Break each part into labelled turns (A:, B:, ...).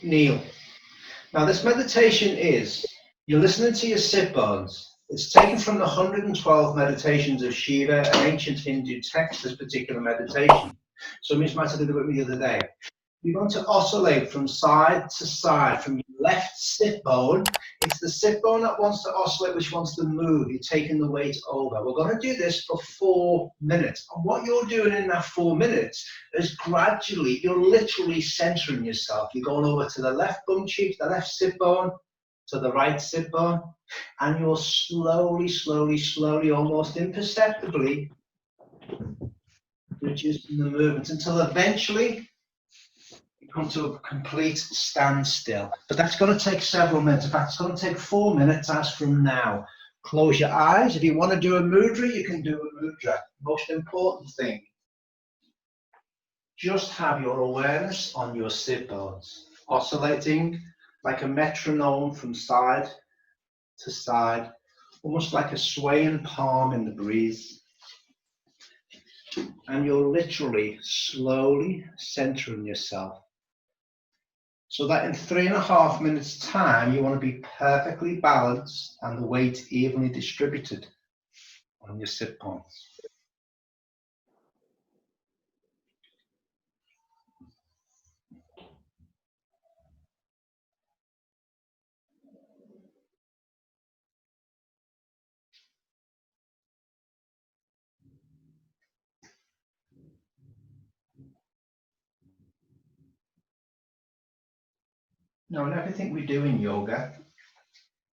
A: kneel. Now this meditation you're listening to your sit bones. It's taken from the 112 meditations of Shiva, an ancient Hindu text, this particular meditation. So Miss might have did it with me the other day. You're going to oscillate from side to side, from your left sit bone. It's the sit bone that wants to oscillate, which wants to move. You're taking the weight over. We're going to do this for 4 minutes. And what you're doing in that 4 minutes is gradually, you're literally centering yourself. You're going over to the left bum cheek, the left sit bone, to the right sit bone. And you're slowly, almost imperceptibly reducing the movement until eventually come to a complete standstill. But that's going to take several minutes. In fact, it's going to take 4 minutes as from now. Close your eyes. If you want to do a mudra, you can do a mudra. Most important thing, just have your awareness on your sit bones, oscillating like a metronome from side to side, almost like a swaying palm in the breeze. And you're literally slowly centering yourself, so that in 3.5 minutes time, you want to be perfectly balanced and the weight evenly distributed on your sit bones. Now, in everything we do in yoga,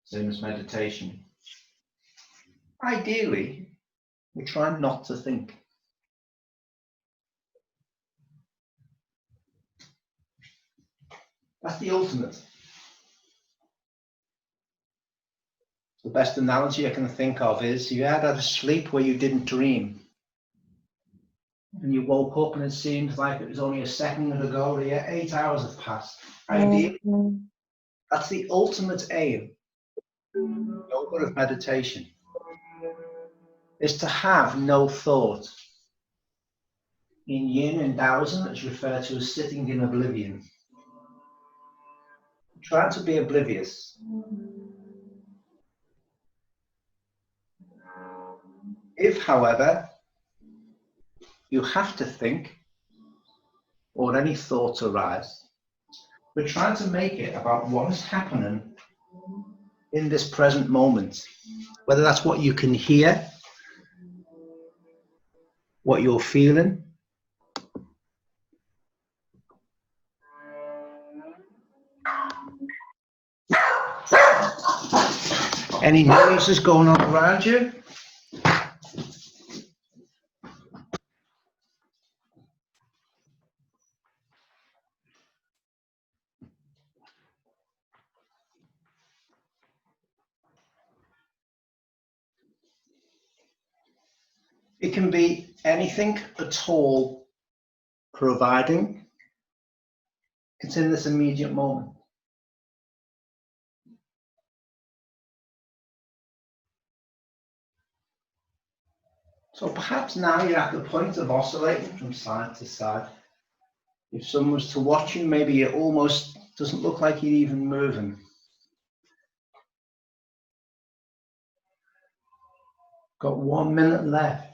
A: same as meditation, ideally, we try not to think. That's the ultimate. The best analogy I can think of is you had a sleep where you didn't dream. And you woke up and it seemed like it was only a second ago, or 8 hours have passed. Ideally, that's the ultimate aim yoga of meditation, is to have no thought. In Yin and Taoism, it's referred to as sitting in oblivion. Try to be oblivious. If, however, you have to think, or any thoughts arise, we're trying to make it about what is happening in this present moment, whether that's what you can hear, what you're feeling, any noises going on around you. It can be anything at all, providing it's in this immediate moment. So perhaps now you're at the point of oscillating from side to side. If someone was to watch you, maybe it almost doesn't look like you're even moving. Got 1 minute left.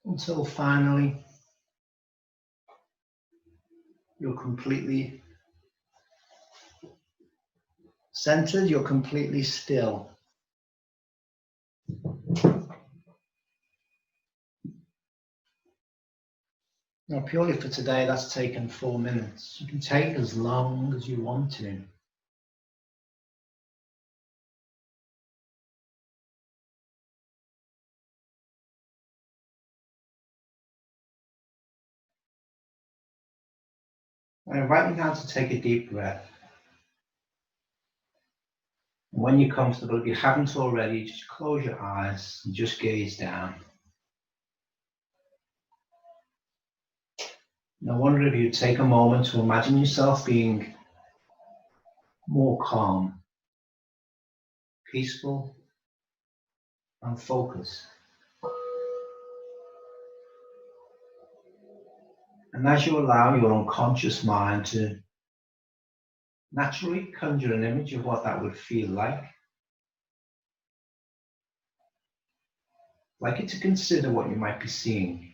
A: Until finally you're completely centered, you're completely still. Now, purely for today, that's taken 4 minutes. You can take as long as you want to. I invite you now to take a deep breath. And when you're comfortable, if you haven't already, just close your eyes and just gaze down. And I wonder if you take a moment to imagine yourself being more calm, peaceful, and focused. And as you allow your unconscious mind to naturally conjure an image of what that would feel like it to consider what you might be seeing.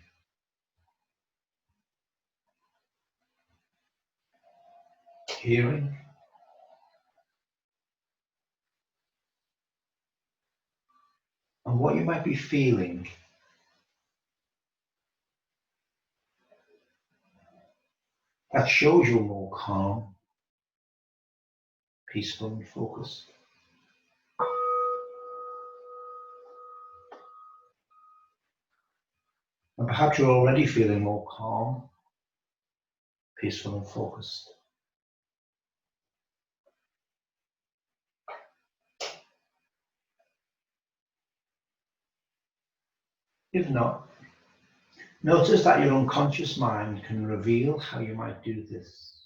A: Hearing, and what you might be feeling. That shows you're more calm, peaceful, and focused. And perhaps you're already feeling more calm, peaceful, and focused. If not, notice that your unconscious mind can reveal how you might do this.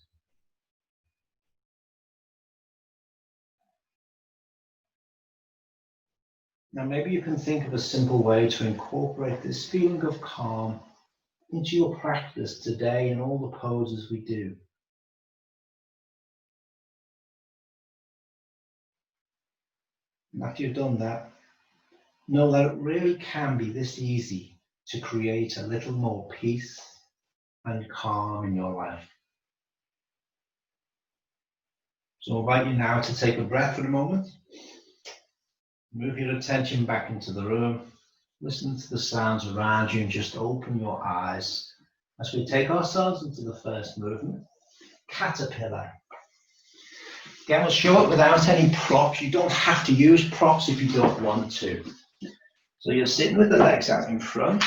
A: Now, maybe you can think of a simple way to incorporate this feeling of calm into your practice today in all the poses we do. And after you've done that, know that it really can be this easy to create a little more peace and calm in your life. So I invite you now to take a breath for a moment. Move your attention back into the room. Listen to the sounds around you and just open your eyes as we take ourselves into the first movement, Caterpillar. Again, we'll show it without any props. You don't have to use props if you don't want to. So you're sitting with the legs out in front,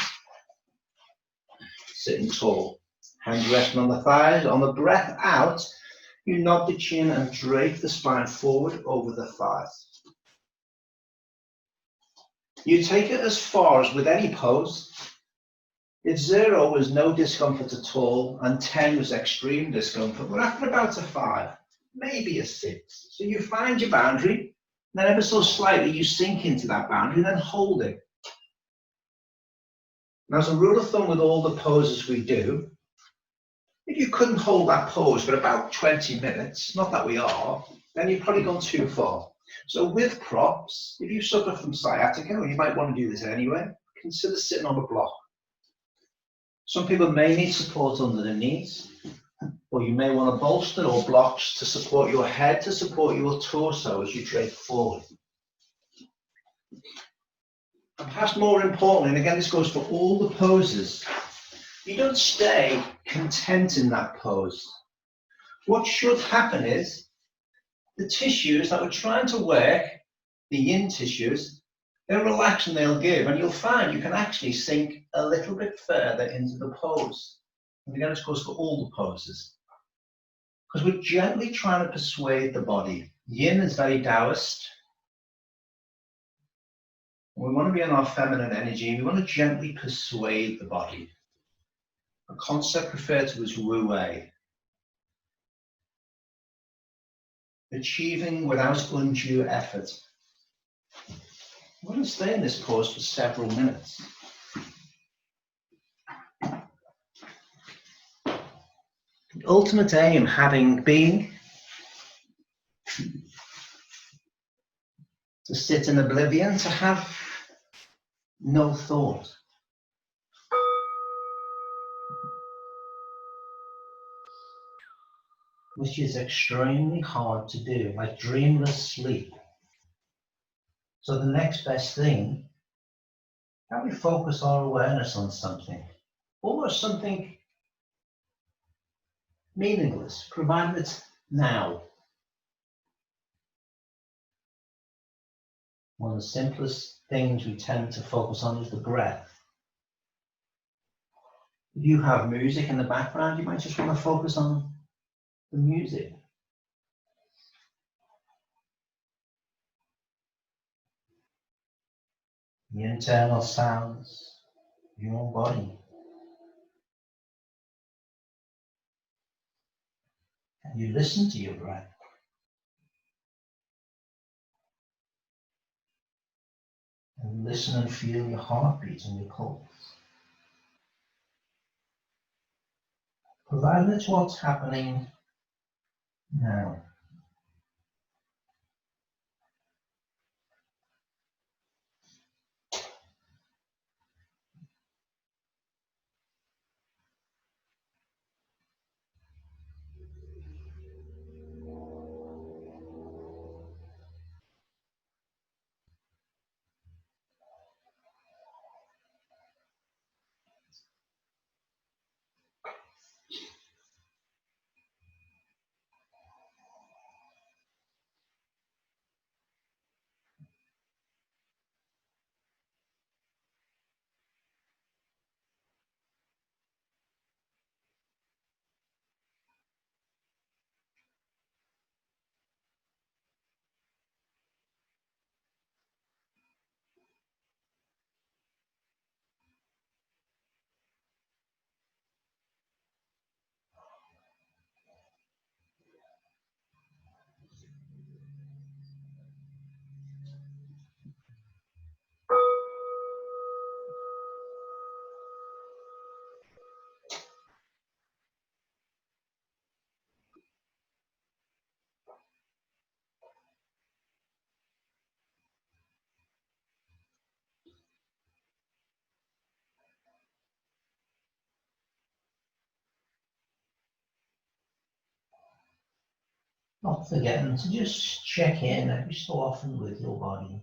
A: sitting tall. Hands resting on the thighs. On the breath out, you nod the chin and drape the spine forward over the thighs. You take it as far as with any pose. If 0 was no discomfort at all and 10 was extreme discomfort, we're after about a 5, maybe a 6. So you find your boundary, then ever so slightly you sink into that boundary and then hold it. Now, as a rule of thumb with all the poses we do, if you couldn't hold that pose for about 20 minutes, not that we are, then you've probably gone too far. So with props, if you suffer from sciatica, or you might want to do this anyway, consider sitting on a block. Some people may need support under the knees, or you may want a bolster or blocks to support your head, to support your torso as you drape forward. And perhaps more importantly, and again this goes for all the poses, you don't stay content in that pose. What should happen is the tissues that we're trying to work, the yin tissues, they'll relax and they'll give, and you'll find you can actually sink a little bit further into the pose. And again, this goes for all the poses. Because we're gently trying to persuade the body. Yin is very Taoist. We want to be in our feminine energy. We want to gently persuade the body. A concept referred to as Wu Wei. Achieving without undue effort. We're going to stay in this pose for several minutes. The ultimate aim having been to sit in oblivion, to have no thought. Which is extremely hard to do, like dreamless sleep. So the next best thing, can we focus our awareness on something? Almost something meaningless, provided it's now. One of the simplest things we tend to focus on is the breath. If you have music in the background, you might just want to focus on the music. The internal sounds of your own body. And you listen to your breath. And listen and feel your heartbeat and your pulse. Provided it's what's happening now. Not forgetting to just check in every so often with your body.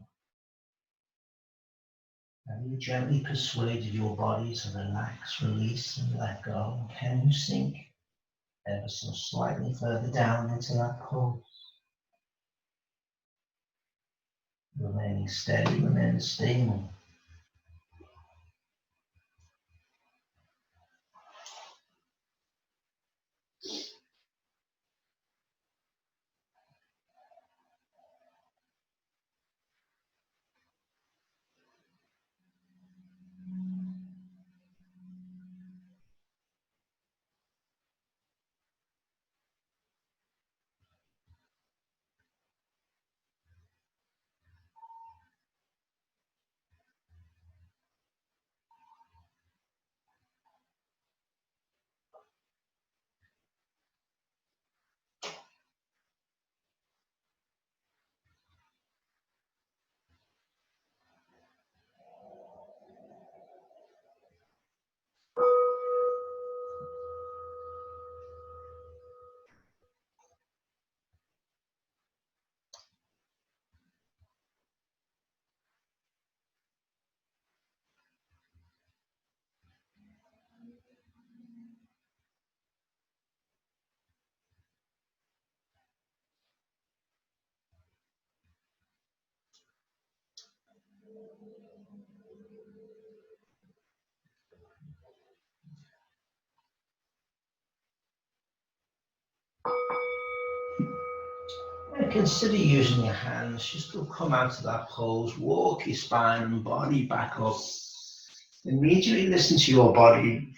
A: Have you gently persuaded your body to relax, release, and let go? Can you sink ever so slightly further down into that pose? Remaining steady, remaining stable. And consider using your hands just to come out of that pose, walk your spine and body back up. Immediately listen to your body.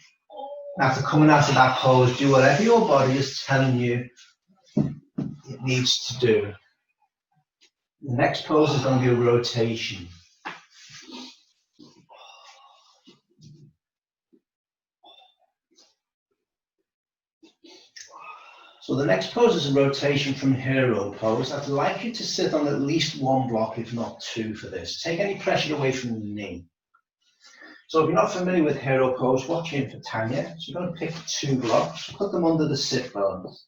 A: After coming out of that pose, do whatever your body is telling you it needs to do. The next pose is going to be a rotation. So the next pose is a rotation from hero pose. I'd like you to sit on at least one block, if not two, for this. Take any pressure away from the knee. So if you're not familiar with hero pose, watch in for Tanya. So you're going to pick 2 blocks, put them under the sit bones.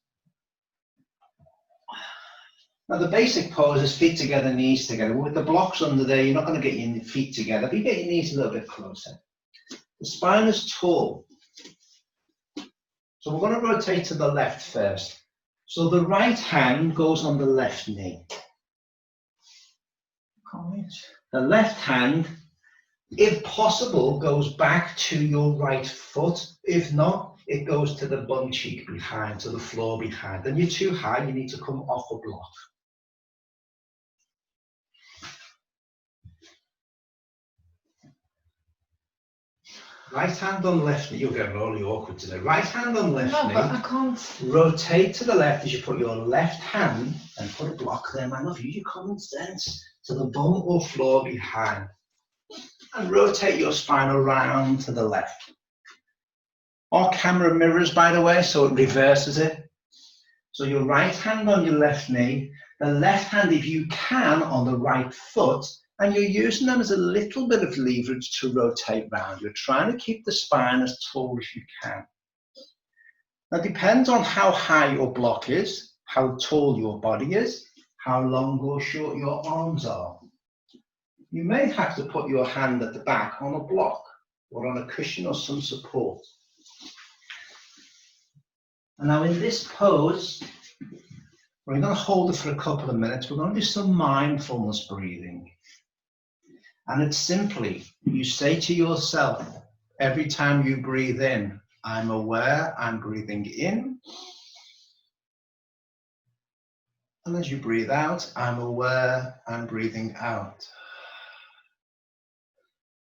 A: Now the basic pose is feet together, knees together. With the blocks under there, you're not going to get your feet together, but you get your knees a little bit closer. The spine is tall. So we're going to rotate to the left first. So the right hand goes on the left knee. The left hand, if possible, goes back to your right foot. If not, it goes to the bum cheek behind, to the floor behind. And you're too high, you need to come off a block. Right hand on left knee. You're getting really awkward today. Right hand on left knee.
B: But I can't.
A: Rotate to the left as you put your left hand and put a block there, man. Use your common sense to the bum or floor behind. And rotate your spine around to the left. Our camera mirrors, by the way, so it reverses it. So your right hand on your left knee, the left hand, if you can, on the right foot, and you're using them as a little bit of leverage to rotate round. You're trying to keep the spine as tall as you can. Now, it depends on how high your block is, how tall your body is, how long or short your arms are. You may have to put your hand at the back on a block or on a cushion or some support. And now in this pose, we're going to hold it for a couple of minutes. We're going to do some mindfulness breathing. And it's simply, you say to yourself, every time you breathe in, I'm aware I'm breathing in. And as you breathe out, I'm aware I'm breathing out.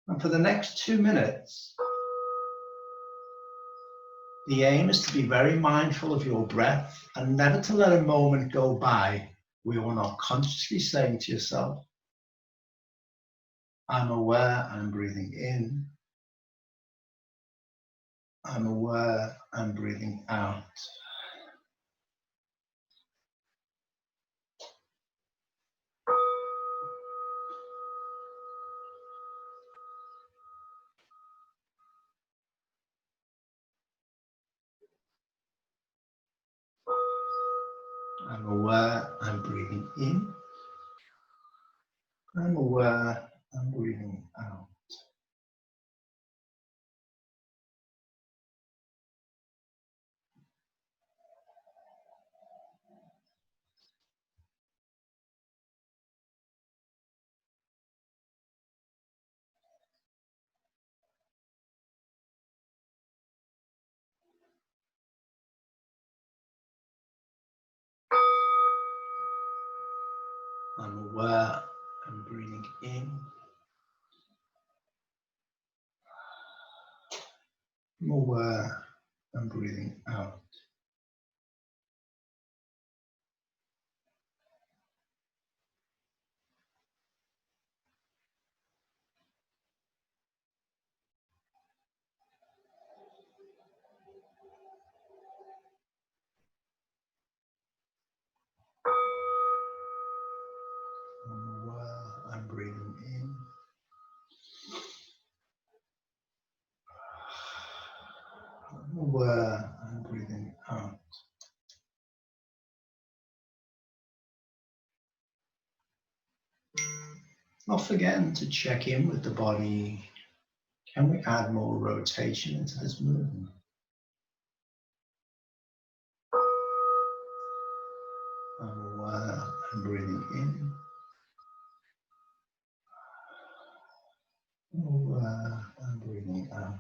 A: And for the next 2 minutes, the aim is to be very mindful of your breath and never to let a moment go by where you're not consciously saying to yourself, I'm aware I'm breathing in. I'm aware I'm breathing out. I'm aware I'm breathing in. I'm aware I'm breathing out. I'm aware I'm breathing in. I'm aware I'm breathing out. I'm aware I'm breathing in. I'm aware I'm breathing out. Not forgetting to check in with the body. Can we add more rotation into this movement? I'm aware I'm breathing in. I'm aware I'm breathing out.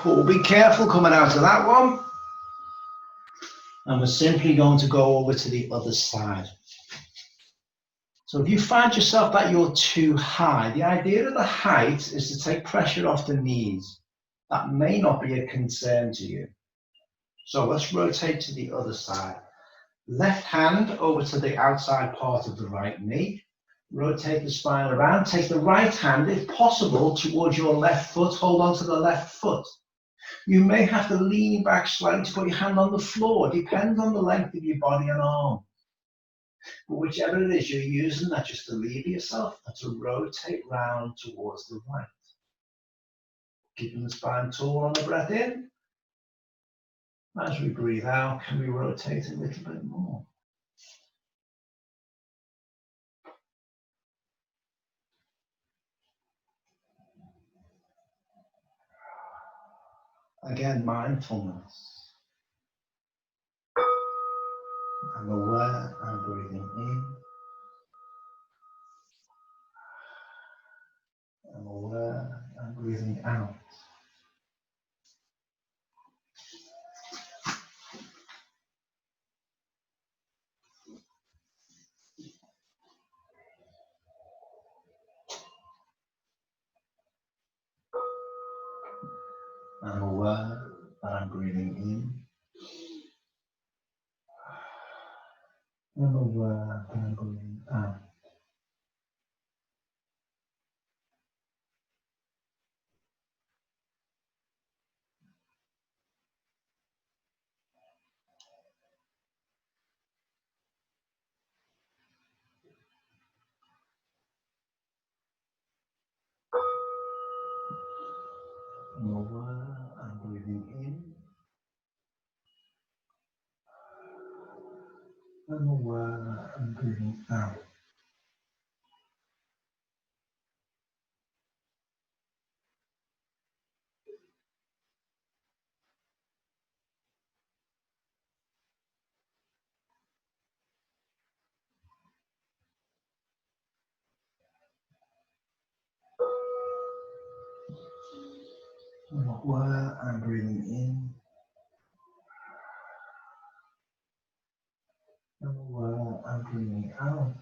A: Oh, be careful coming out of that one. And we're simply going to go over to the other side. So if you find yourself that you're too high, the idea of the height is to take pressure off the knees. That may not be a concern to you. So let's rotate to the other side. Left hand over to the outside part of the right knee. Rotate the spine around. Take the right hand, if possible, towards your left foot. Hold on to the left foot. You may have to lean back slightly to put your hand on the floor. Depends on the length of your body and arm. But whichever it is you're using, that just to lever yourself and to rotate round towards the right. Keeping the spine tall on the breath in. As we breathe out, can we rotate a little bit more? Again, mindfulness. I'm aware I'm breathing in. I'm aware I'm breathing out. I'm aware that I'm breathing in. I'm aware that I'm breathing out. I'm aware I'm breathing in. I'm aware I'm breathing out. I'm aware I'm breathing in. I'm aware I'm breathing out.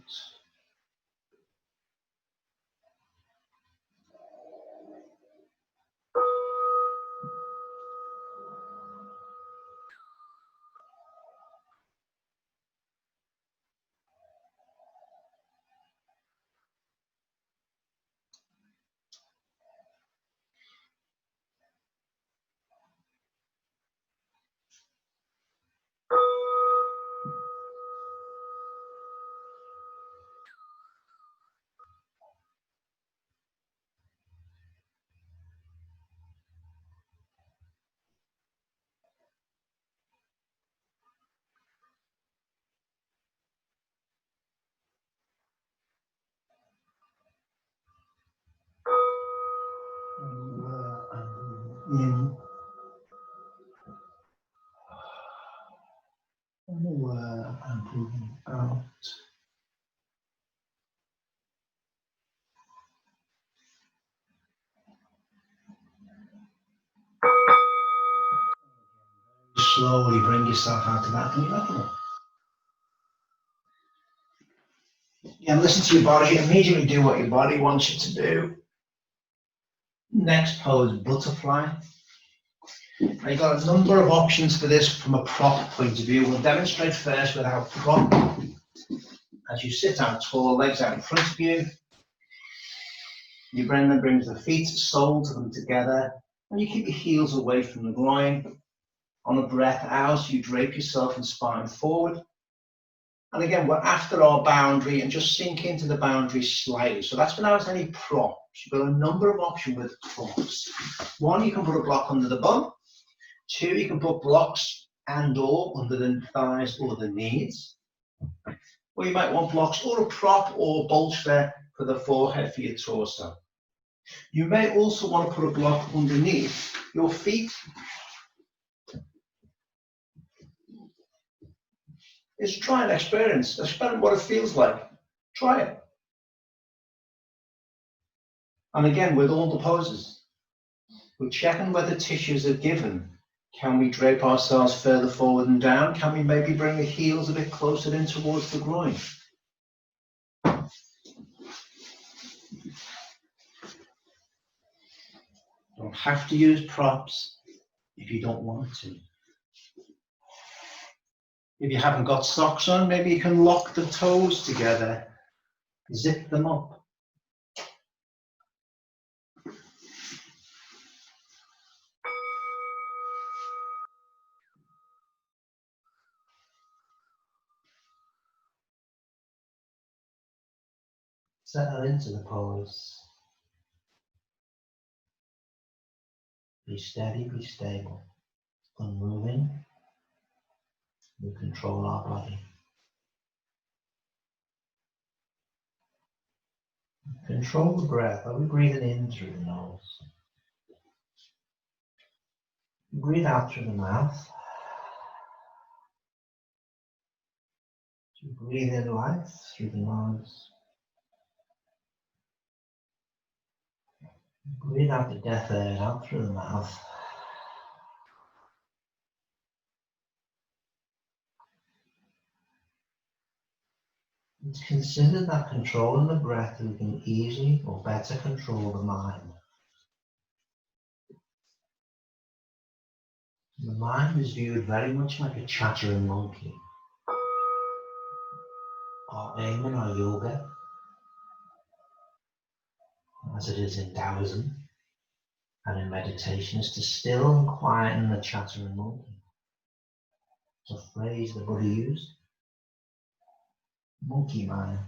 A: I'm aware I'm breathing in. I'm aware I'm breathing out. Slowly bring yourself out of that and you're level. Yeah, listen to your body. Immediately do what your body wants you to do. Next pose, butterfly. Now you've got a number of options for this from a prop point of view. We'll demonstrate first without prop. As you sit out tall, legs out in front of you. Your brain then brings the feet, sole to them together, and you keep your heels away from the groin. On a breath out, you drape yourself and spine forward. And again, we're after our boundary and just sink into the boundary slightly. So that's without any props. You've got a number of options with props. One, you can put a block under the bum. Two, you can put blocks and or under the thighs or the knees. Or you might want blocks or a prop or bolster for the forehead for your torso. You may also want to put a block underneath your feet. It's try and experience what it feels like. Try it. And again, with all the poses, we're checking whether tissues are given. Can we drape ourselves further forward and down? Can we maybe bring the heels a bit closer in towards the groin? Don't have to use props if you don't want to. If you haven't got socks on, maybe you can lock the toes together, zip them up. Settle into the pose. Be steady, be stable. Unmoving. We control our body. Control the breath. Are we breathing in through the nose? Breathe out through the mouth. So breathe in life through the nose. Breathe out the death air out through the mouth. And consider that controlling the breath, we can easily or better control the mind. The mind is viewed very much like a chattering monkey. Our aim in our yoga, as it is in Taoism and in meditation, is to still and quieten the chattering monkey. It's a phrase the Buddha used. Monkey mind.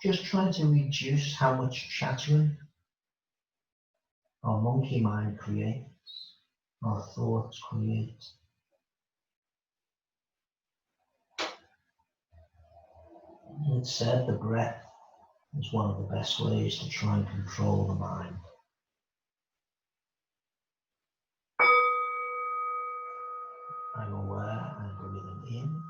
A: Just trying to reduce how much chattering our monkey mind creates, our thoughts create. It's said the breath is one of the best ways to try and control the mind. I'm aware I'm breathing in.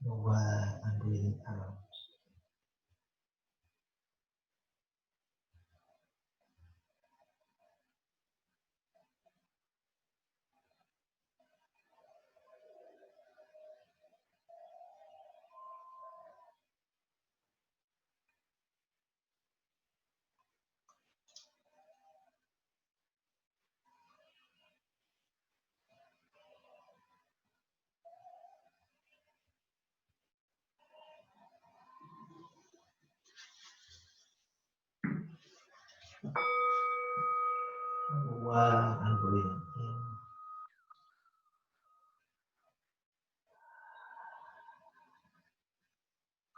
A: I'm aware I'm breathing out. I'm aware I'm breathing in.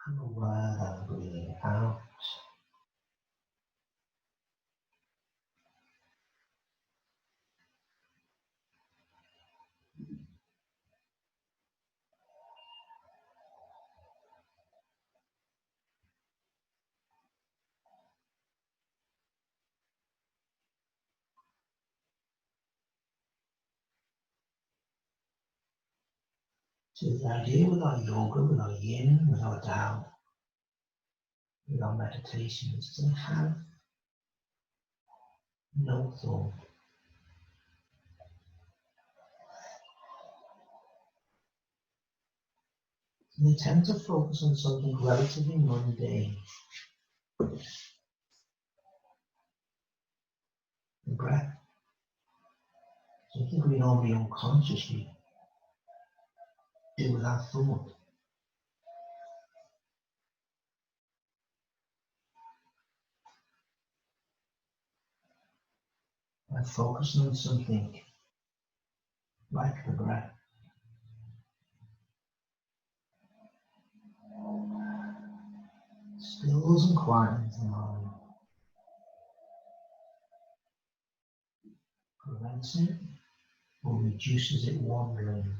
A: I'm aware that I'm breathing out. So the idea with our yoga, with our yin, with our Tao, with our meditation is to have no thought. We tend to focus on something relatively mundane. The breath. Something we normally unconsciously do without thought. By focusing on something like the breath, stills and quietens the mind, prevents it or reduces it wandering.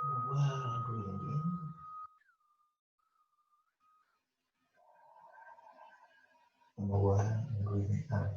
A: I'm aware I'm breathing in. I'm aware I'm breathing out.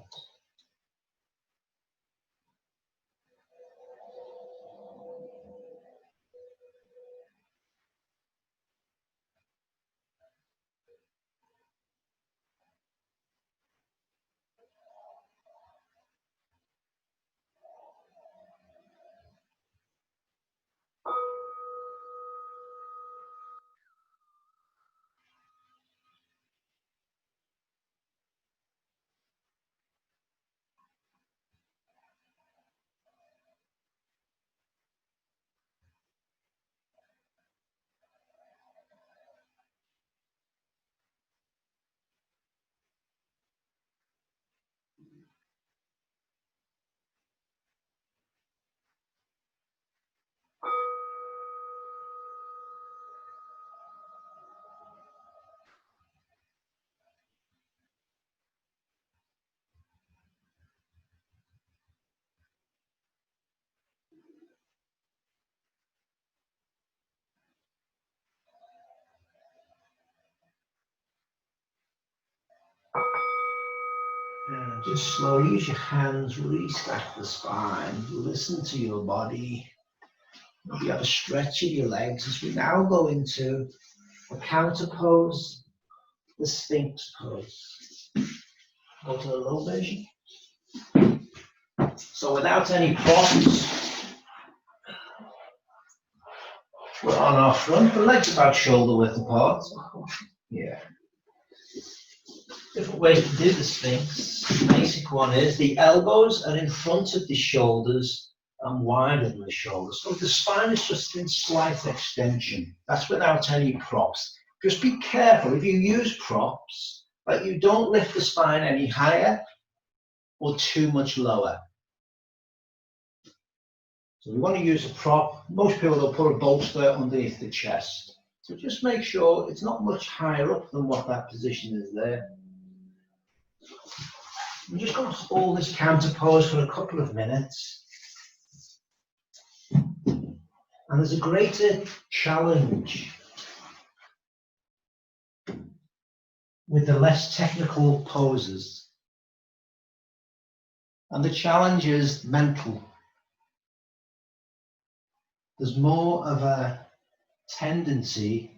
A: And just slowly use your hands, release back the spine, listen to your body. Maybe have a stretch of your legs as we now go into a counter pose, the Sphinx Pose. Go to the low version. So without any props, we're on our front, the legs about shoulder width apart. Yeah. Different ways to do the Sphinx. The basic one is the elbows are in front of the shoulders and wider than the shoulders. So the spine is just in slight extension. That's without any props. Just be careful if you use props that you don't lift the spine any higher or too much lower. So we want to use a prop. Most people will put a bolster underneath the chest. So just make sure it's not much higher up than what that position is there. I'm just going to hold this counter pose for a couple of minutes. And there's a greater challenge with the less technical poses. And the challenge is mental. There's more of a tendency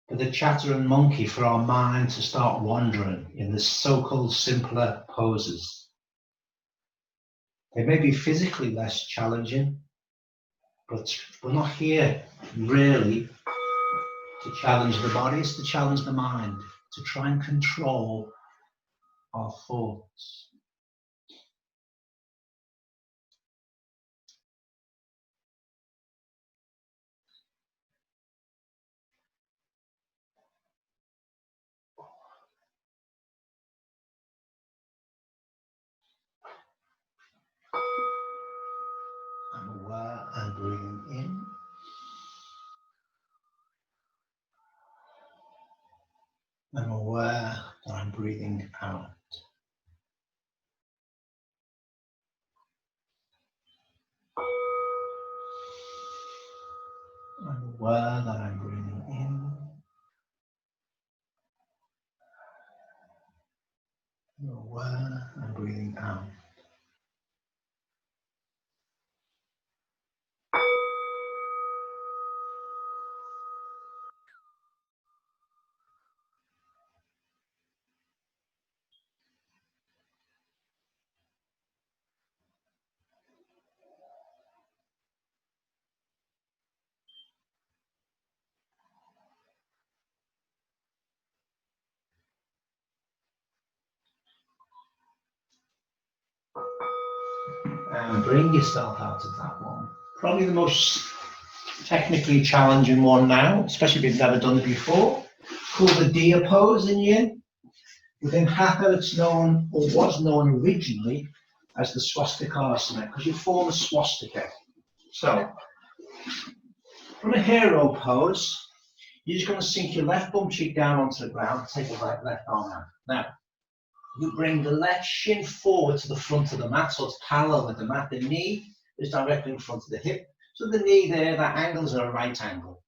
A: for the chattering monkey, for our mind to start wandering in the so-called simpler poses. They may be physically less challenging, but we're not here really to challenge the body, it's to challenge the mind, to try and control our thoughts. I'm aware and breathing in. I'm aware that I'm breathing out. I'm aware that I'm breathing in. I'm aware I'm breathing out. And bring yourself out of that one. Probably the most technically challenging one now, especially if you've never done it before. It's called the deer pose in Yin. Within Hatha, it's known, or was known originally, as the Swastika, because you form a swastika. So, from a hero pose, you're just going to sink your left bum cheek down onto the ground, take the left arm out. Now, you bring the left shin forward to the front of the mat, so it's parallel with the mat. The knee is directly in front of the hip. So the knee there, that angle is at a right angle.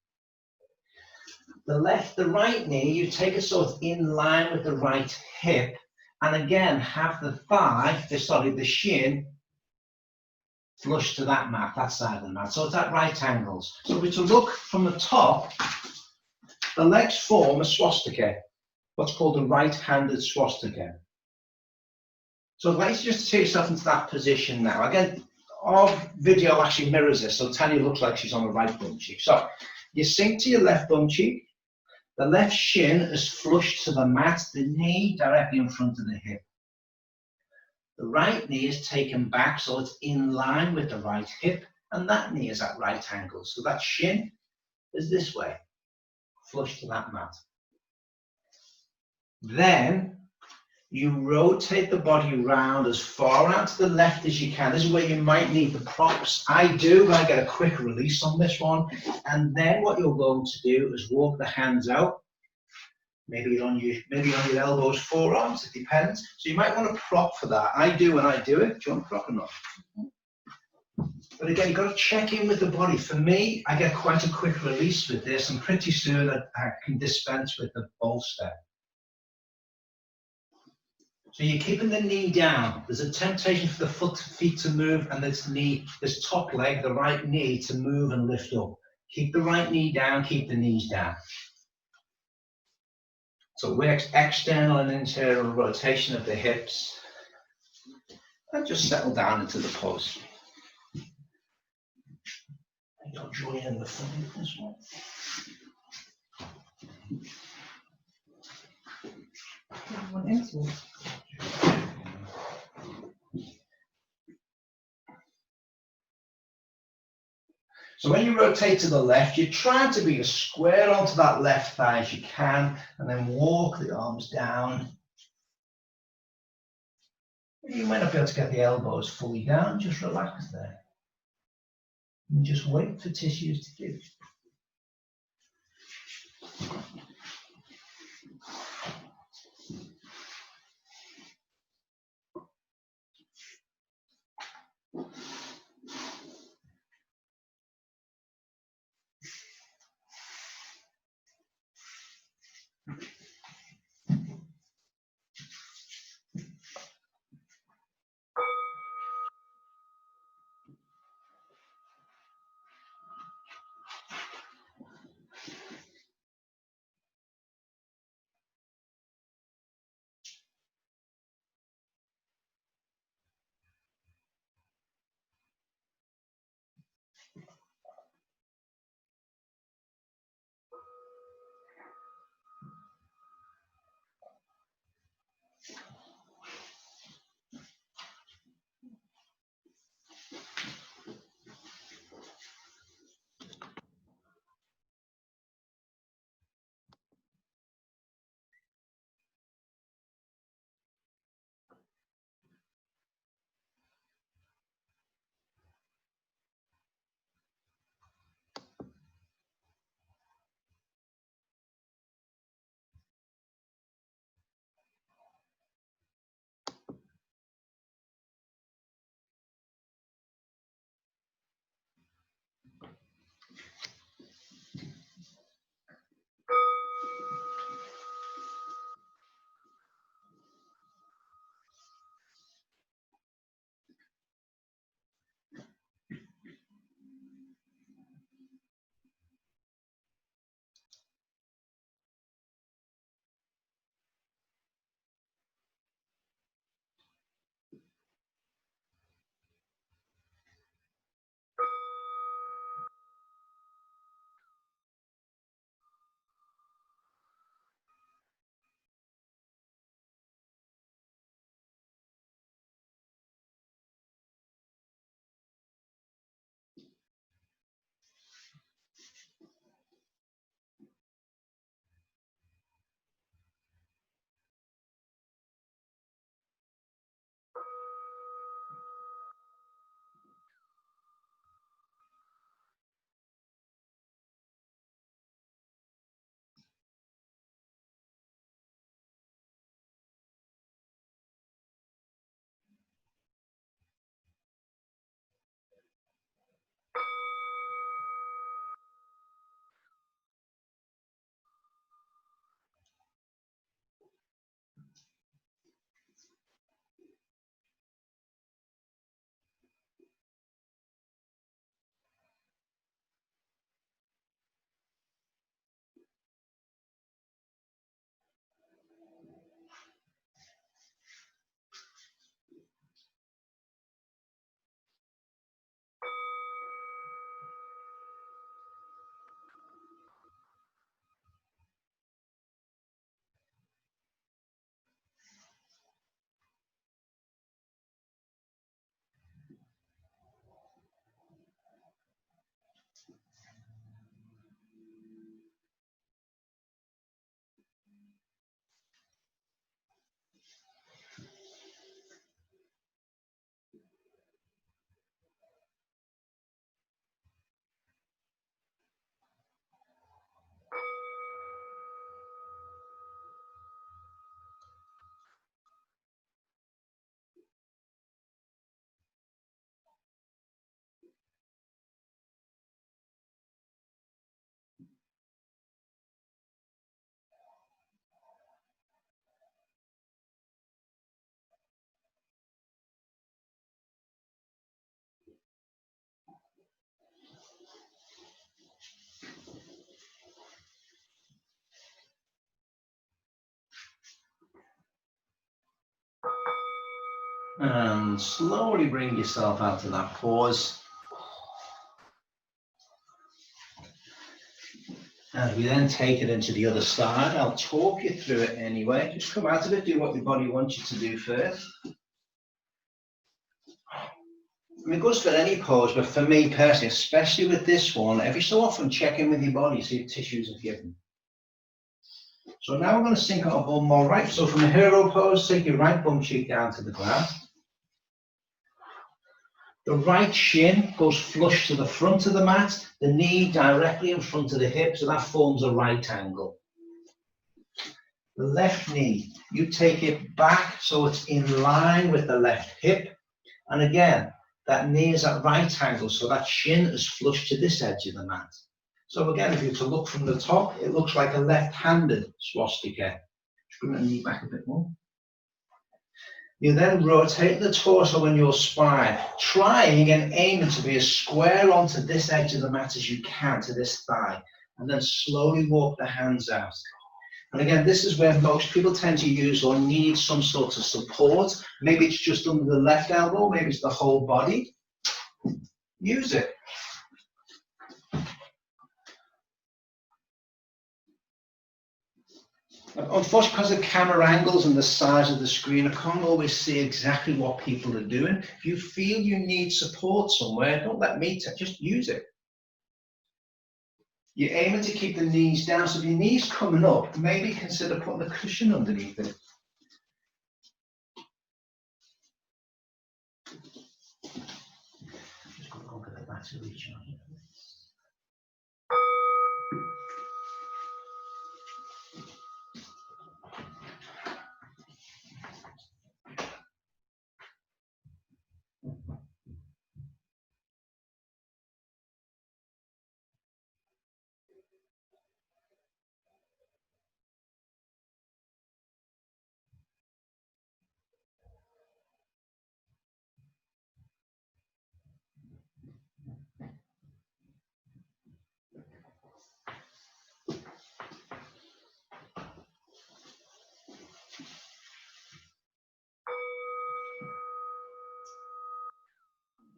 A: The right knee, you take it so it's in line with the right hip, and again, have the shin flush to that mat, that side of the mat. So it's at right angles. So if we to look from the top, the legs form a swastika, what's called a right-handed swastika. So I'd like you just to take yourself into that position now. Again, our video actually mirrors this, so Tanya looks like she's on the right bum cheek. So you sink to your left bum cheek, the left shin is flush to the mat, the knee directly in front of the hip. The right knee is taken back so it's in line with the right hip, and that knee is at right angles. So that shin is this way, flush to that mat. Then you rotate the body round as far out to the left as you can. This is where you might need the props. I do, but I get a quick release on this one. And then what you're going to do is walk the hands out. Maybe on your elbows, forearms, it depends. So you might want a prop for that. I do when I do it. Do you want a prop or not? But again, you've got to check in with the body. For me, I get quite a quick release with this, and pretty soon I can dispense with the bolster. So you're keeping the knee down. There's a temptation for the feet to move, and this top leg, the right knee, to move and lift up. Keep the right knee down, keep the knees down. So we work external and internal rotation of the hips. And just settle down into the pose. You'll join in the fun with this one. So when you rotate to the left, you're trying to be as square onto that left thigh as you can, and then walk the arms down. You might not be able to get the elbows fully down, just relax there. And just wait for tissues to give. And slowly bring yourself out of that pause. As we then take it into the other side, I'll talk you through it anyway. Just come out of it, do what your body wants you to do first. I mean, it goes for any pose, but for me personally, especially with this one, every so often check in with your body, see if tissues are given. So now we're going to sink our bum more right. So from a hero pose, take your right bum cheek down to the ground. The right shin goes flush to the front of the mat, the knee directly in front of the hip, so that forms a right angle. The left knee, you take it back so it's in line with the left hip. And again, that knee is at right angle, so that shin is flush to this edge of the mat. So again, if you were to look from the top, it looks like a left-handed swastika. Just bring the knee back a bit more. You then rotate the torso and your spine, trying and aiming to be as square onto this edge of the mat as you can, to this thigh, and then slowly walk the hands out. And again, this is where most people tend to use or need some sort of support. Maybe it's just under the left elbow, maybe it's the whole body. Use it. Unfortunately, because of camera angles and the size of the screen, I can't always see exactly what people are doing. If you feel you need support somewhere, don't let me just use it. You're aiming to keep the knees down, so if your knees coming up, maybe consider putting a cushion underneath it. Just got to look at the back to reach on here.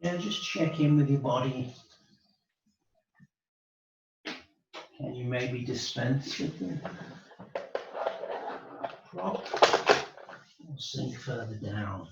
A: Yeah, just check in with your body. Can you maybe dispense with the prop or sink further down?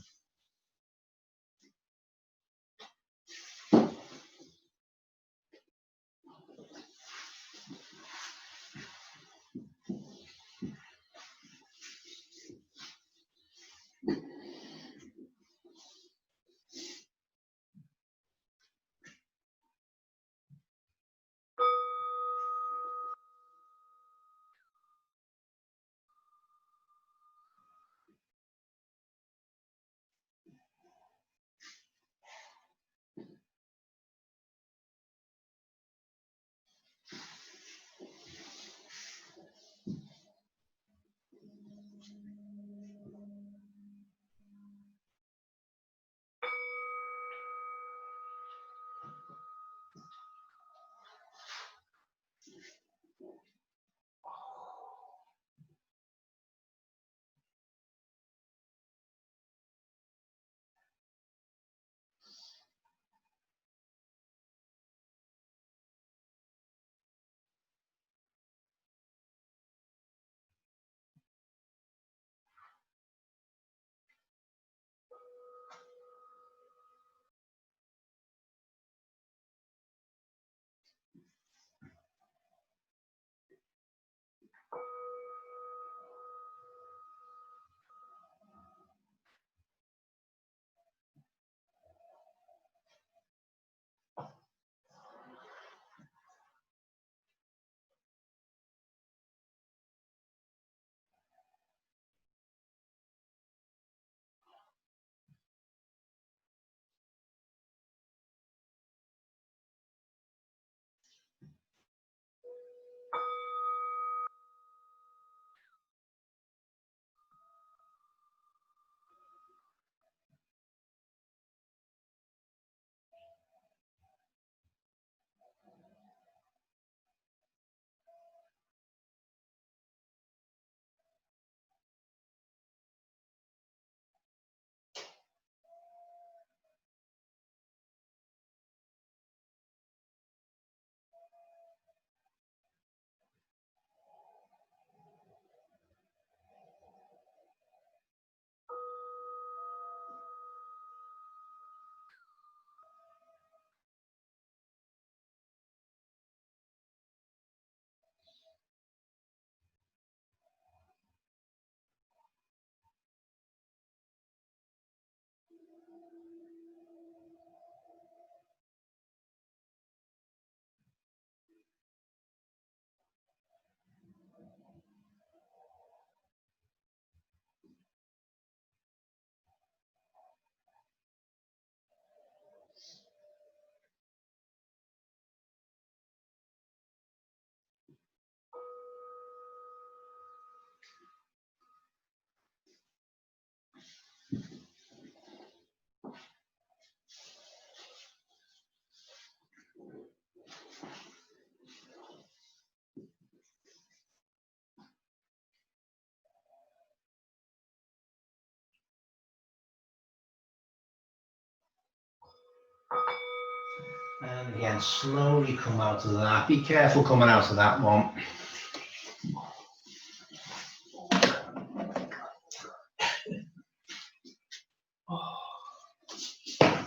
A: And again, slowly come out of that. Be careful coming out of that one.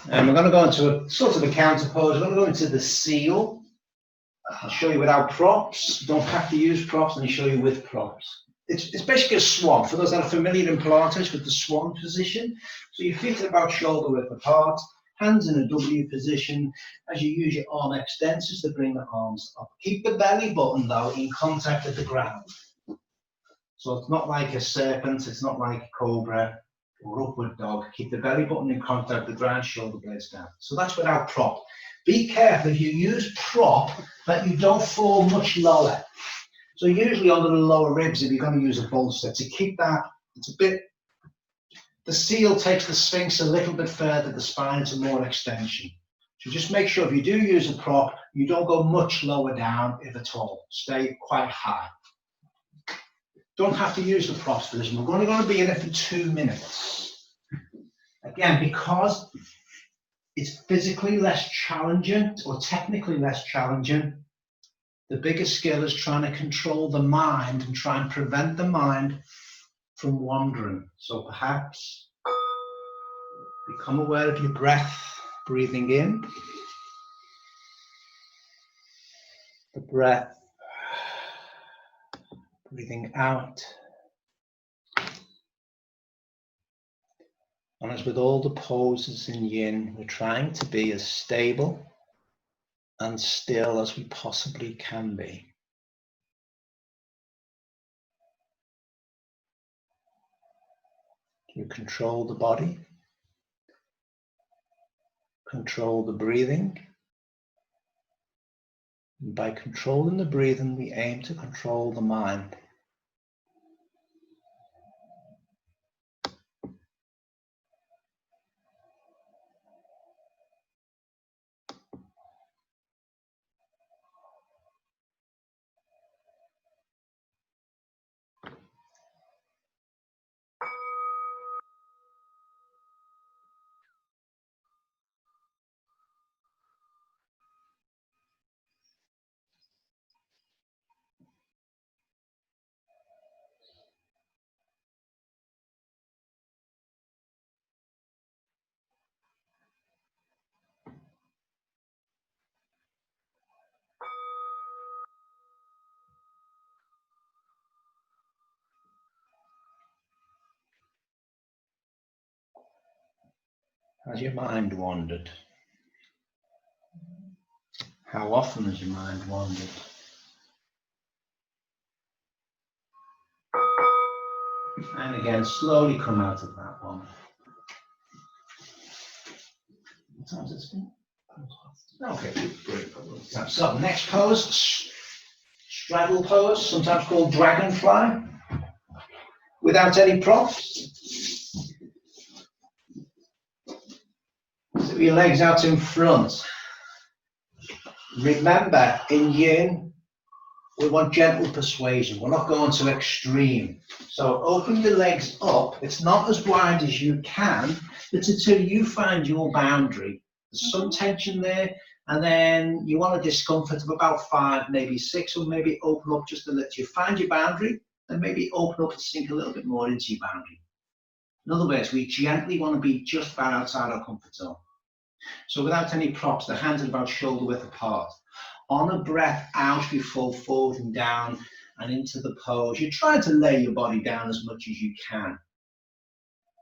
A: And we're going to go into a sort of a counter pose. We're going to go into the seal. I'll show you without props. Don't have to use props. Let me show you with props. It's basically a swan. For those that are familiar in Pilates with the swan position. So your feet are about shoulder width apart. Hands in a W position as you use your arm extensors to bring the arms up. Keep the belly button though in contact with the ground. So it's not like a serpent, it's not like a cobra or upward dog. Keep the belly button in contact with the ground, shoulder blades down. So that's without prop. Be careful if you use prop that you don't fall much lower. So usually under the lower ribs, if you're going to use a bolster, to keep that, it's a bit. The seal takes the Sphinx a little bit further, the spine into more extension. So just make sure if you do use a prop, you don't go much lower down, if at all. Stay quite high. Don't have to use the props for this. We're only going to be in it for 2 minutes. Again, because it's physically less challenging or technically less challenging, the biggest skill is trying to control the mind and try and prevent the mind from wandering. So perhaps become aware of your breath, breathing in, the breath, breathing out. And as with all the poses in Yin, we're trying to be as stable and still as we possibly can be. You control the body, control the breathing. And by controlling the breathing, we aim to control the mind. Has your mind wandered? How often has your mind wandered? And again, slowly come out of that one. What time has it been? Okay, great. So next pose, straddle pose, sometimes called dragonfly, without any props. So your legs out in front. Remember, in Yin, we want gentle persuasion. We're not going to extreme. So open your legs up. It's not as wide as you can. It's until you find your boundary. There's some tension there, and then you want a discomfort of about 5, maybe 6, or maybe open up just a little. You find your boundary, and maybe open up and sink a little bit more into your boundary. In other words, we gently want to be just about outside our comfort zone. So without any props, the hands are about shoulder width apart. On a breath out, we fall forward and down and into the pose. You're trying to lay your body down as much as you can.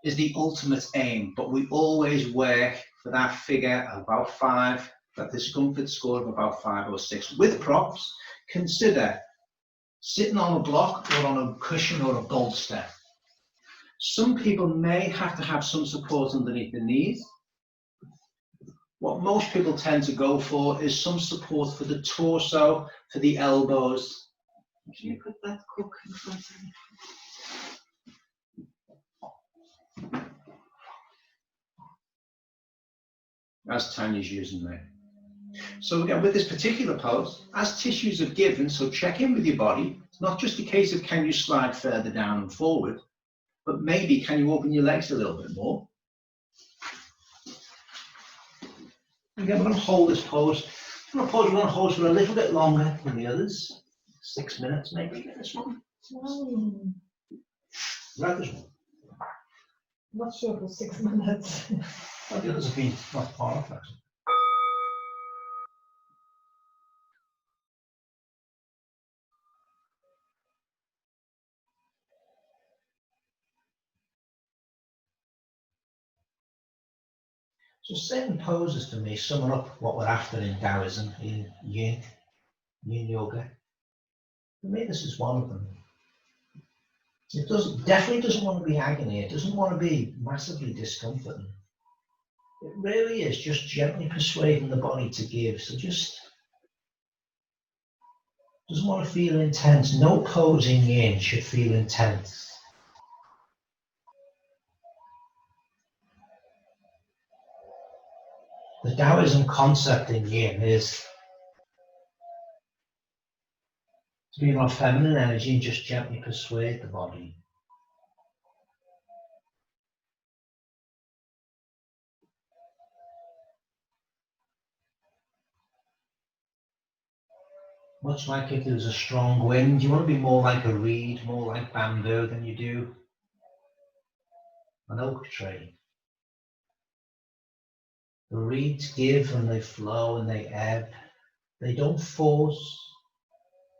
A: is the ultimate aim, but we always work for that figure of about 5, that discomfort score of about 5 or 6. With props, consider sitting on a block or on a cushion or a bolster. Some people may have to have some support underneath the knees. What most people tend to go for is some support for the torso, for the elbows. Can you put that cook in front of me? As Tanya's using there. So again, with this particular pose, as tissues are given, so check in with your body. It's not just a case of can you slide further down and forward, but maybe can you open your legs a little bit more? Again, we're going to hold this pose. We're going to hold for a little bit longer than the others. 6 minutes maybe. This one. Right, this one.
B: Not sure for 6 minutes.
A: Well, the others have been not far off, actually. So certain poses for me sum up what we're after in Taoism, in Yin Yoga. For me, this is one of them. It definitely doesn't want to be agony. It doesn't want to be massively discomforting. It really is just gently persuading the body to give. So just doesn't want to feel intense. No pose in Yin should feel intense. The Taoism concept in Yin is to be in our feminine energy and just gently persuade the body. Much like if there was a strong wind, you want to be more like a reed, more like bamboo than you do an oak tree. The reeds give and they flow and they ebb. They don't force.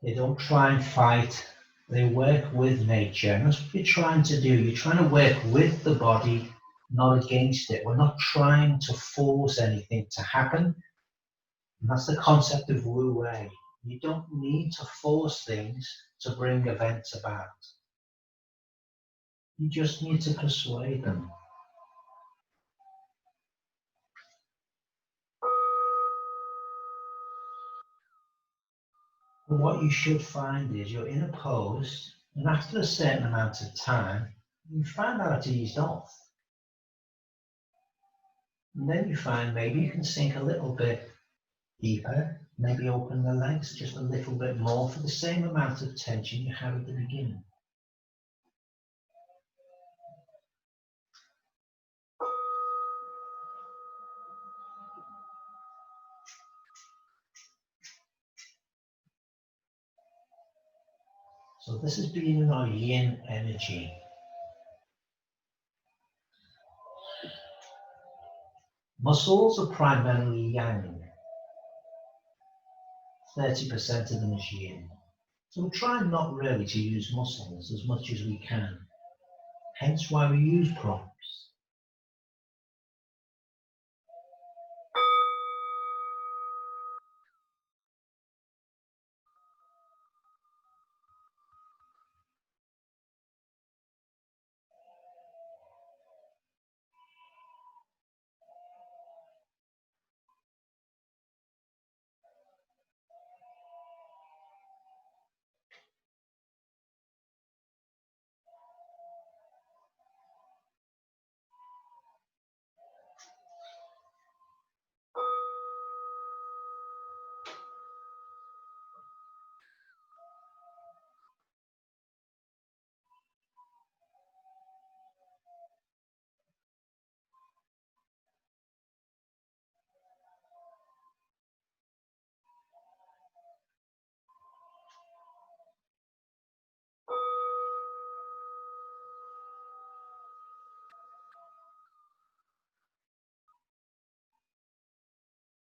A: They don't try and fight. They work with nature. And that's what you're trying to do. You're trying to work with the body, not against it. We're not trying to force anything to happen. And that's the concept of Wu Wei. You don't need to force things to bring events about. You just need to persuade them. But what you should find is you're in a pose, and after a certain amount of time, you find out it's eased off. And then you find maybe you can sink a little bit deeper, maybe open the legs just a little bit more for the same amount of tension you had at the beginning. So this is being in our yin energy. Muscles are primarily yang. 30% of them is yin. So we're trying not really to use muscles as much as we can. Hence why we use props.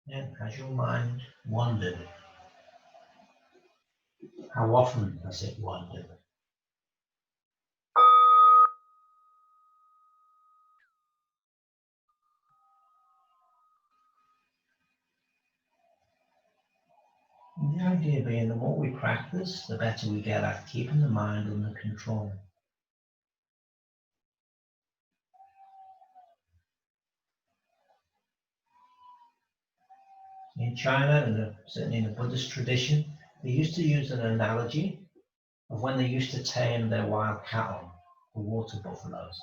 A: And has your mind wandered? How often has it wandered? being the more we practice, the better we get at keeping the mind under control. In China, and certainly in the Buddhist tradition, they used to use an analogy of when they used to tame their wild cattle, the water buffaloes.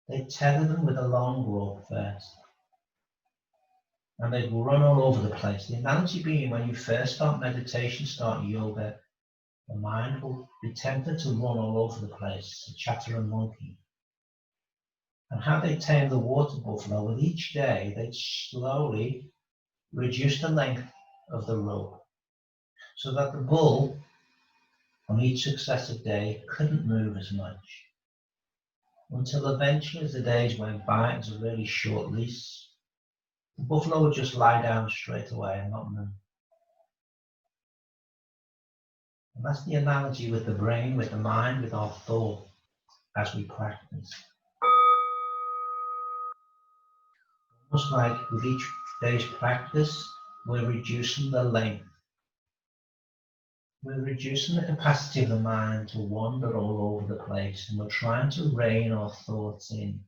A: They'd tether them with a long rope first, and they'd run all over the place. The analogy being, when you first start meditation, start yoga, the mind will be tempted to run all over the place, a chattering monkey. And how they tame the water buffalo, with each day, they'd slowly reduce the length of the rope so that the bull on each successive day couldn't move as much. Until eventually, as the days went by, it was a really short leash. The buffalo would just lie down straight away and not move. And that's the analogy with the brain, with the mind, with our thought as we practice. Almost like with each day's practice, we're reducing the length. We're reducing the capacity of the mind to wander all over the place, and we're trying to rein our thoughts in.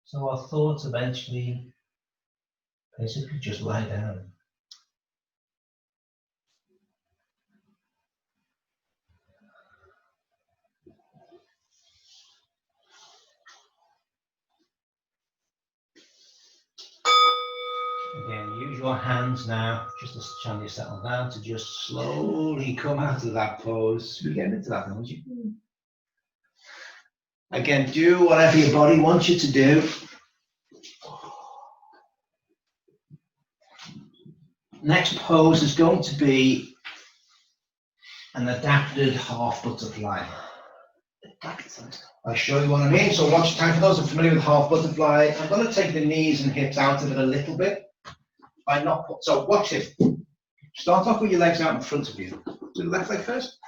A: So our thoughts eventually basically just lie down. Again, use your hands now, just to channel you settle down, to just slowly come out of that pose. We're getting into that now, would you? Again, do whatever your body wants you to do. Next pose is going to be an adapted half butterfly. I'll show you what I mean. So watch time. For those who are familiar with half butterfly, I'm going to take the knees and hips out of it a little bit. So watch it. Start off with your legs out in front of you. Do the left leg first.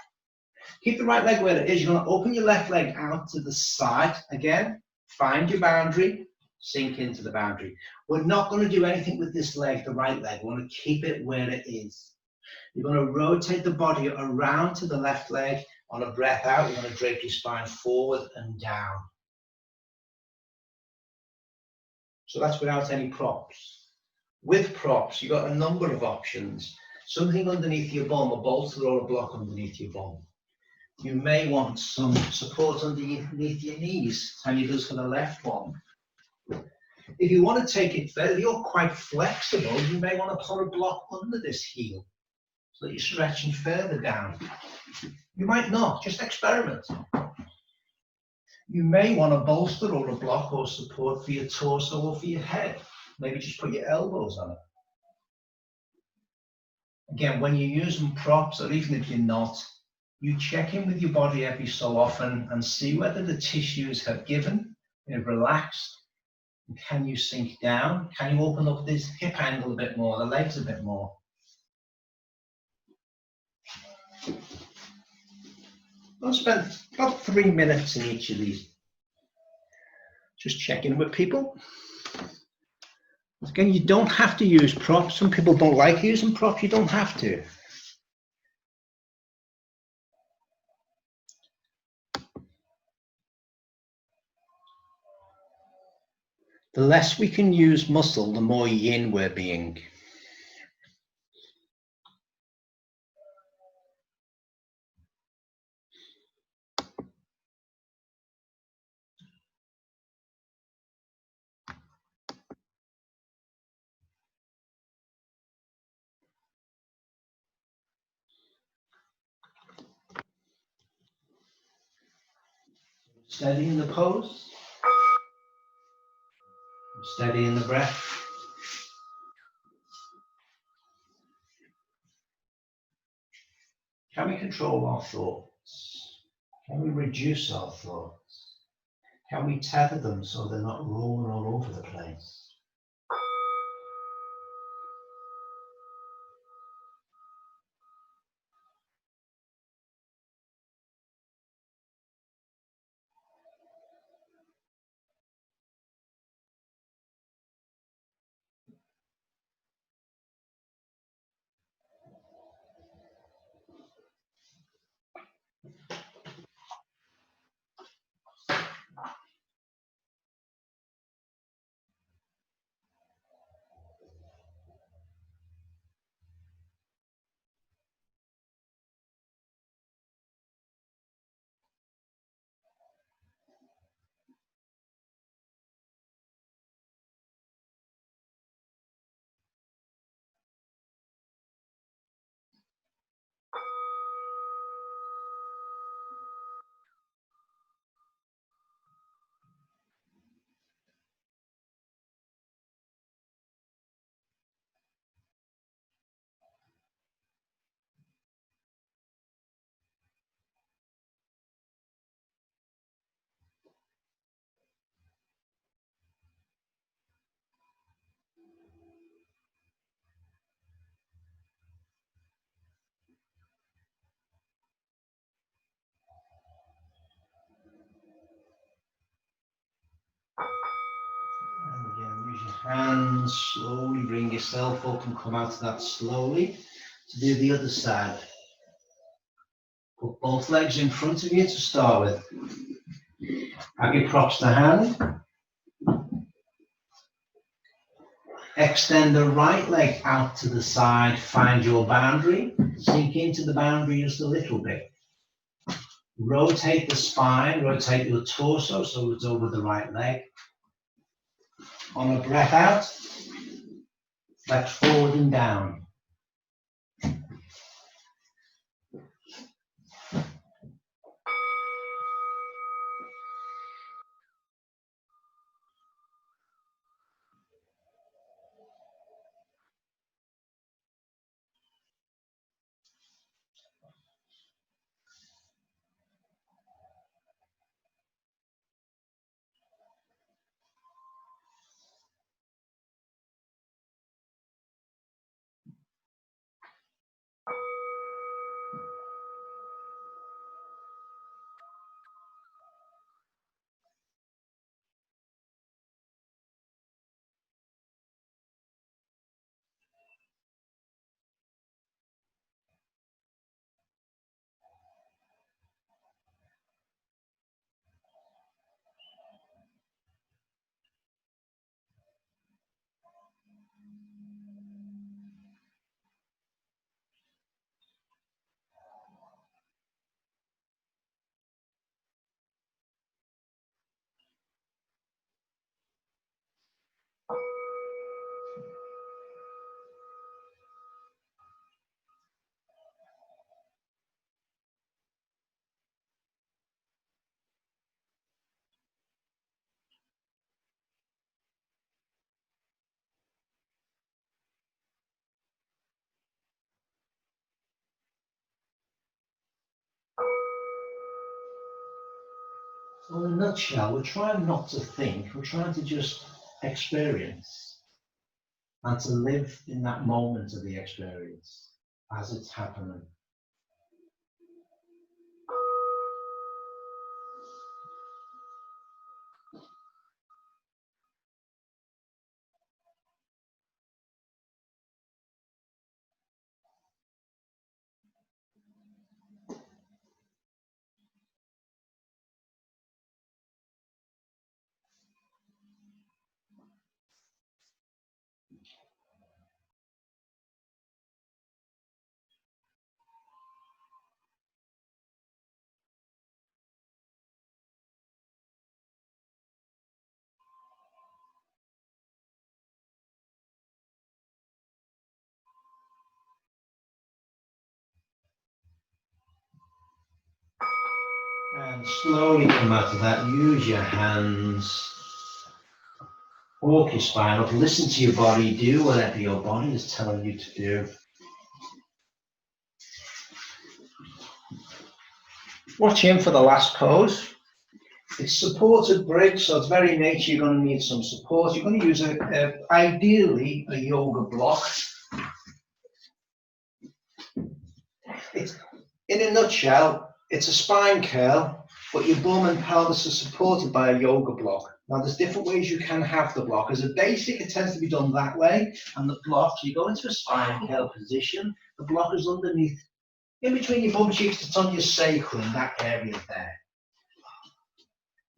A: Keep the right leg where it is. You're going to open your left leg out to the side again. Find your boundary. Sink into the boundary. We're not going to do anything with this leg, the right leg. We want to keep it where it is. You're going to rotate the body around to the left leg. On a breath out, you're going to drape your spine forward and down. So that's without any props. With props, you've got a number of options. Something underneath your bum, a bolster or a block underneath your bum. You may want some support underneath your knees, and you do for the left one. If you want to take it further, you're quite flexible. You may want to put a block under this heel so that you're stretching further down. You might not, just experiment. You may want a bolster or a block or support for your torso or for your head. Maybe just put your elbows on it. Again, when you're using props, or even if you're not, you check in with your body every so often and see whether the tissues have given, they've relaxed. Can you sink down? Can you open up this hip angle a bit more, the legs a bit more? I'll spend about 3 minutes in each of these. Just checking with people. Again, you don't have to use props. Some people don't like using props. You don't have to. The less we can use muscle, the more yin we're being. Steady in the pose. Steady in the breath. Can we control our thoughts? Can we reduce our thoughts? Can we tether them so they're not rolling all over the place? hands, slowly bring yourself up and come out of that slowly. To do the other side. Put both legs in front of you to start with. Have your props to hand. Extend the right leg out to the side, find your boundary. Sink into the boundary just a little bit. Rotate the spine, rotate your torso so it's over the right leg. On a breath out, flex forward and down. So in a nutshell, we're trying not to think, we're trying to just experience and to live in that moment of the experience as it's happening. And slowly come out of that, use your hands, walk your spine up, listen to your body, do whatever your body is telling you to do. Watch in for the last pose. It's supported bridge, so it's very nature, you're going to need some support. You're going to use, ideally, a yoga block. In a nutshell, it's a spine curl, but your bum and pelvis are supported by a yoga block. Now, there's different ways you can have the block. As a basic, it tends to be done that way, and the block, so you go into a spine curl position, the block is underneath, in between your bum cheeks, it's on your sacrum, that area there.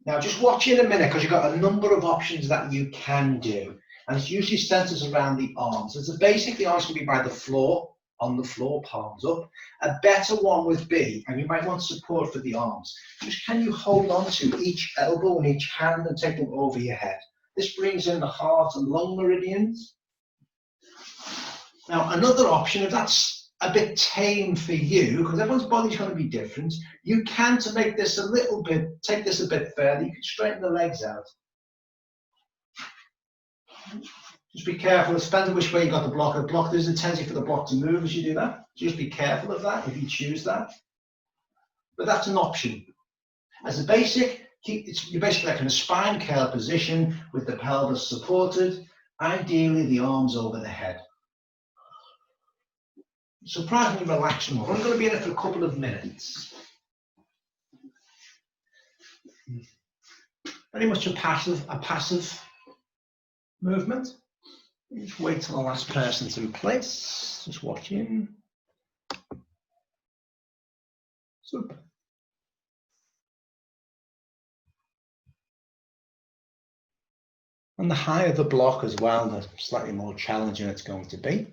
A: Now, just watch in a minute, because you've got a number of options that you can do, and it's usually centered around the arms. As a basic, the arms can be by the floor, on the floor, palms up. A better one would be, and you might want support for the arms, just can you hold on to each elbow and each hand and take them over your head. This brings in the heart and lung meridians. Now, another option, if that's a bit tame for you, because everyone's body's going to be different, you can, to make this a little bit, take this a bit further, you can straighten the legs out. Just be careful, it depends on which way you got the block. There's a tendency for the block to move as you do that. Just be careful of that if you choose that. But that's an option. As a basic, you're basically like in a spine curl position with the pelvis supported, ideally the arms over the head. Surprisingly relaxing. We're only going to be in it for a couple of minutes. Very much a passive movement. Just wait till the last person's in place. Just watching. Super. And the higher the block as well, the slightly more challenging it's going to be.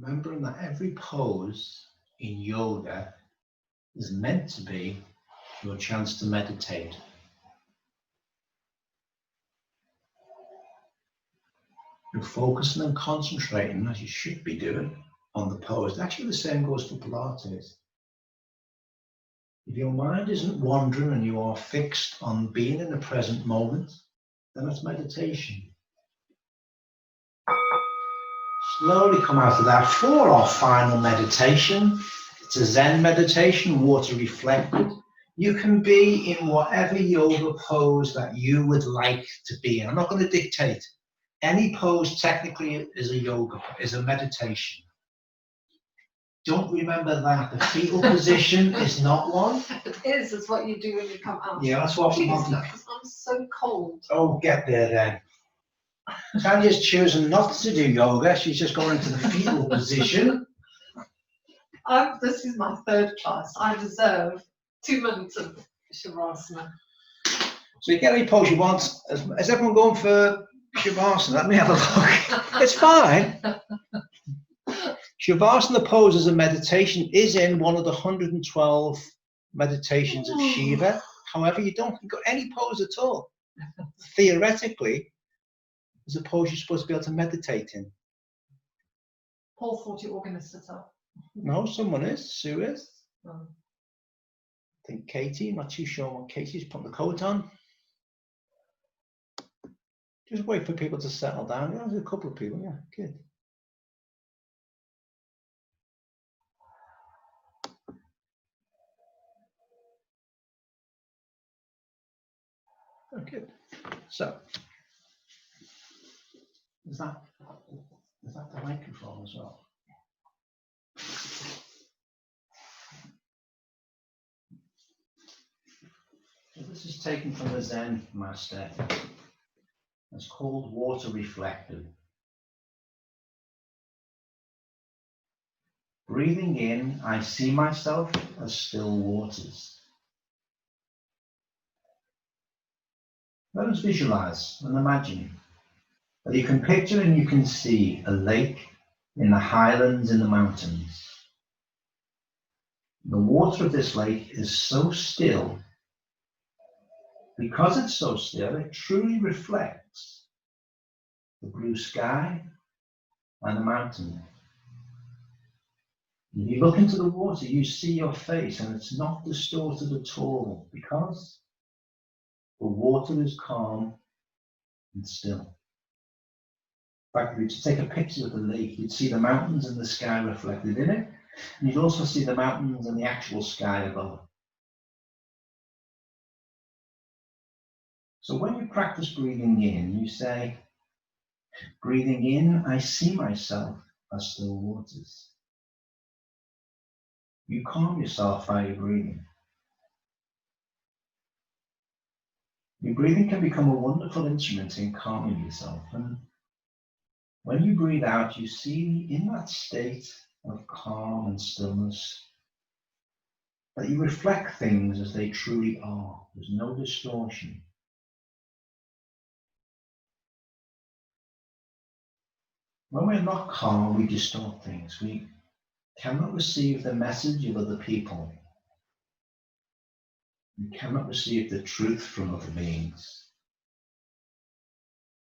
A: Remembering that every pose in yoga is meant to be your chance to meditate. You're focusing and concentrating, as you should be doing, on the pose. Actually, the same goes for Pilates. If your mind isn't wandering and you are fixed on being in the present moment, then it's meditation. Slowly come out of that for our final meditation. It's a Zen meditation, water reflected. You can be in whatever yoga pose that you would like to be in. I'm not going to dictate. Any pose technically is a meditation. Don't remember that. The fetal position is not one.
B: It is. It's what you do when you come out.
A: Yeah, that's what we want.
B: I'm so cold.
A: Oh, get there then. Tanya's choosing not to do yoga. She's just going into the fetal position.
B: This is my third class. I deserve 2 minutes of Shavasana.
A: So you get any pose you want. Is everyone going for Shavasana? Let me have a look. It's fine. Shavasana pose as a meditation is in one of the 112 meditations of Shiva. However, you don't got any pose at all. Theoretically, is a pose you're supposed to be able to meditate in.
B: Paul thought you were going to sit up.
A: No, someone is. Sue is.
B: Oh.
A: I think Katie. I'm not too sure what Katie's putting the coat on. Just wait for people to settle down. Yeah, there's a couple of people. Yeah, good. Oh, good. So, is that the microphone as well? So this is taken from the Zen master. It's called water reflected. Breathing in, I see myself as still waters. Let us visualize and imagine that you can picture and you can see a lake in the highlands in the mountains. The water of this lake is so still. Because it's so still, it truly reflects the blue sky and the mountain. If you look into the water, you see your face and it's not distorted at all because the water is calm and still. In fact, if you just take a picture of the lake, you'd see the mountains and the sky reflected in it. And you'd also see the mountains and the actual sky above. So when you practice breathing in, you say, breathing in, I see myself as still waters. You calm yourself by your breathing. Your breathing can become a wonderful instrument in calming yourself. And When you breathe out, you see in that state of calm and stillness that you reflect things as they truly are. There's no distortion. When we're not calm, we distort things. We cannot receive the message of other people. We cannot receive the truth from other beings.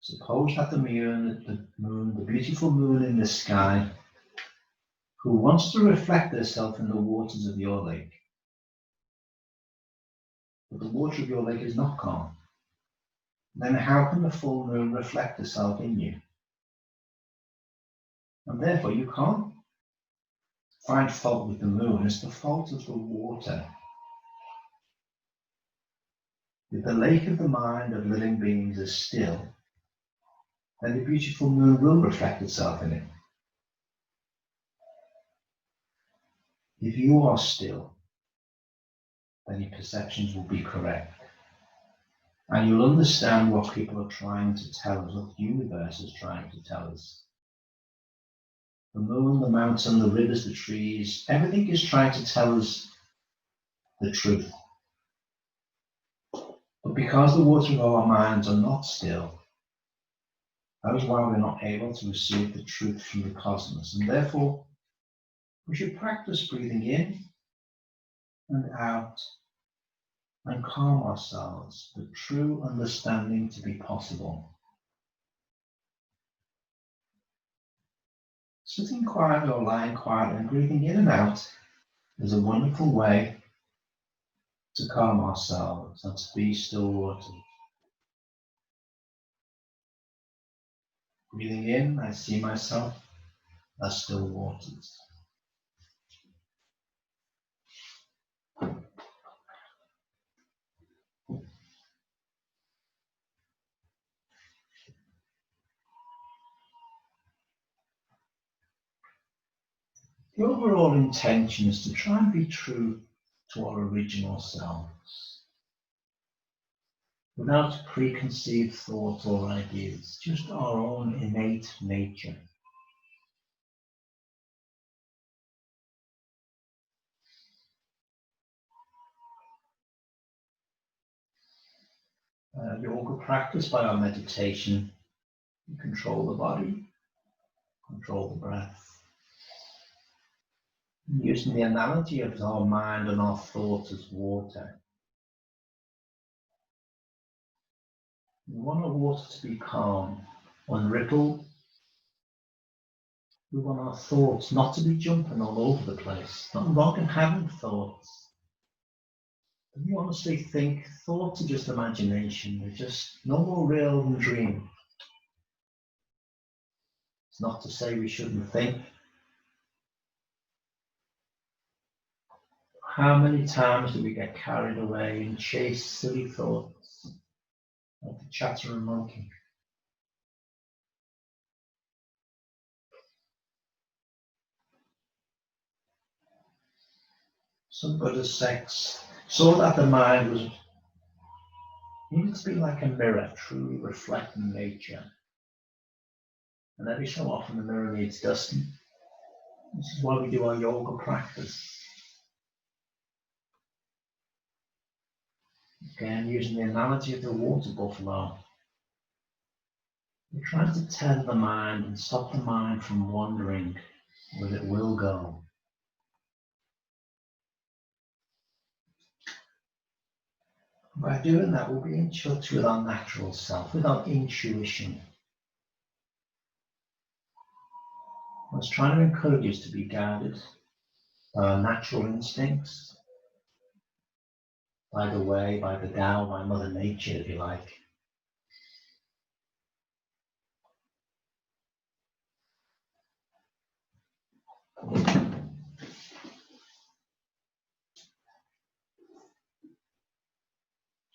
A: Suppose that the moon, the beautiful moon in the sky, who wants to reflect herself in the waters of your lake. But the water of your lake is not calm. Then how can the full moon reflect herself in you? And therefore you can't find fault with the moon. It's the fault of the water. If the lake of the mind of living beings is still, then the beautiful moon will reflect itself in it. If you are still, then your perceptions will be correct. And you'll understand what people are trying to tell us, what the universe is trying to tell us. The moon, the mountain, the rivers, the trees, everything is trying to tell us the truth. But because the waters of our minds are not still, that is why we're not able to receive the truth from the cosmos. And therefore, we should practice breathing in and out and calm ourselves for true understanding to be possible. Sitting quietly or lying quietly and breathing in and out is a wonderful way to calm ourselves and to be still waters. Breathing in, I see myself as still waters. The overall intention is to try and be true to our original selves, without preconceived thought or ideas, just our own innate nature. Yoga practice by our meditation, we control the body, control the breath. Using the analogy of our mind and our thoughts as water. We want our water to be calm, unrippled. We want our thoughts not to be jumping all over the place. Not wrong in having thoughts. But we honestly think thoughts are just imagination. They're just no more real than dream. It's not to say we shouldn't think. How many times do we get carried away and chase silly thoughts like the chattering monkey? Some Buddhist sects saw that the mind needed to be like a mirror, truly reflecting nature. And every so often the mirror needs dusting. This is why we do our yoga practice. Again, using the analogy of the water buffalo. We're trying to tether the mind and stop the mind from wandering where it will go. By doing that, we'll be in touch with our natural self, with our intuition. I was trying to encourage us to be guided by our natural instincts, by the way, by the Tao, by Mother Nature, if you like.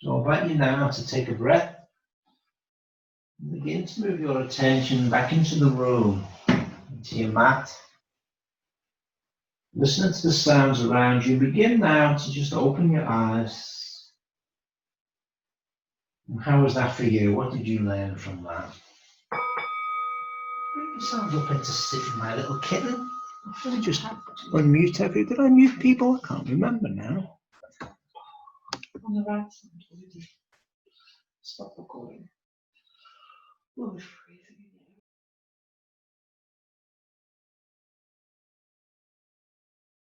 A: So I invite you now to take a breath and begin to move your attention back into the room, into your mat. Listening to the sounds around you. Begin now to just open your eyes. And how was that for you? What did you learn from that? Bring yourself up into sitting, my little kitten. Let me just unmute everything. Did I mute people? I can't remember now.
B: On the right side already. Stop recording. Oh, freeze.